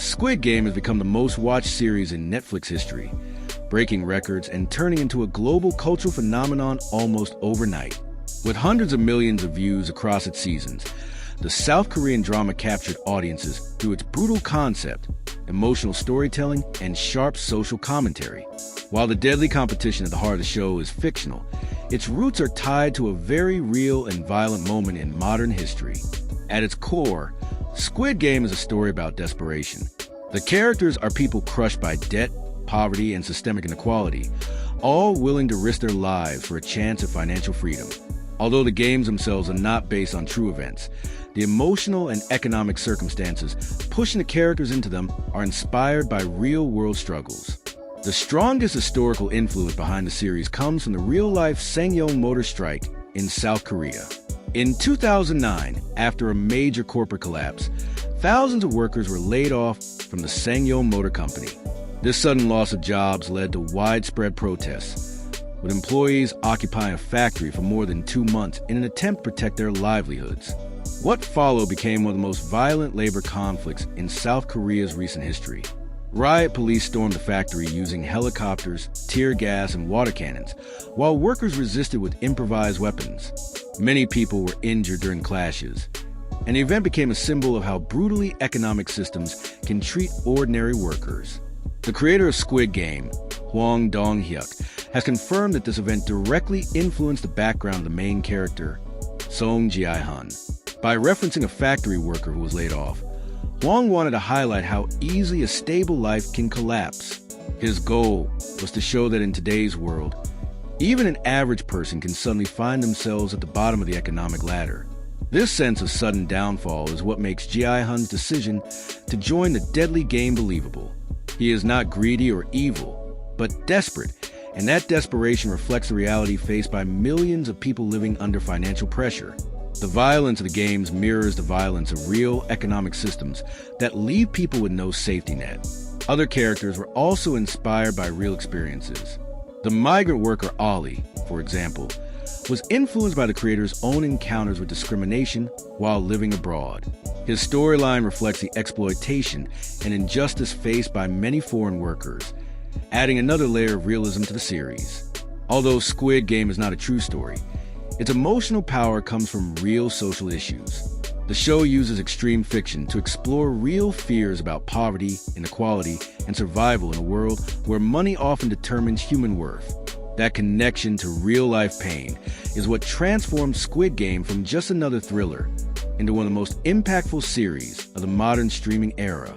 Squid Game has become the most watched series in Netflix history, breaking records and turning into a global cultural phenomenon almost overnight. With hundreds of millions of views across its seasons, the South Korean drama captured audiences through its brutal concept, emotional storytelling, and sharp social commentary. While the deadly competition at the heart of the show is fictional, its roots are tied to a very real and violent moment in modern history. At its core, Squid Game is a story about desperation. The characters are people crushed by debt, poverty, and systemic inequality, all willing to risk their lives for a chance at financial freedom. Although the games themselves are not based on true events, the emotional and economic circumstances pushing the characters into them are inspired by real-world struggles. The strongest historical influence behind the series comes from the real-life Sangyeong motor strike in South Korea. In 2009, after a major corporate collapse, thousands of workers were laid off from the Sangyeong Motor Company. This sudden loss of jobs led to widespread protests, with employees occupying a factory for more than 2 months in an attempt to protect their livelihoods. What followed became one of the most violent labor conflicts in South Korea's recent history. Riot police stormed the factory using helicopters, tear gas, and water cannons, while workers resisted with improvised weapons. Many people were injured during clashes, and the event became a symbol of how brutally economic systems can treat ordinary workers. The creator of Squid Game, Hwang Dong-hyuk, has confirmed that this event directly influenced the background of the main character, Song Ji-hyun. By referencing a factory worker who was laid off, Hwang wanted to highlight how easily a stable life can collapse. His goal was to show that in today's world, even an average person can suddenly find themselves at the bottom of the economic ladder. This sense of sudden downfall is what makes Ji-hyun's decision to join the deadly game believable. He is not greedy or evil, but desperate, and that desperation reflects the reality faced by millions of people living under financial pressure. The violence of the games mirrors the violence of real economic systems that leave people with no safety net. Other characters were also inspired by real experiences. The migrant worker Ollie, for example, was influenced by the creator's own encounters with discrimination while living abroad. His storyline reflects the exploitation and injustice faced by many foreign workers, adding another layer of realism to the series. Although Squid Game is not a true story, its emotional power comes from real social issues. The show uses extreme fiction to explore real fears about poverty, inequality, and survival in a world where money often determines human worth. That connection to real-life pain is what transforms Squid Game from just another thriller into one of the most impactful series of the modern streaming era.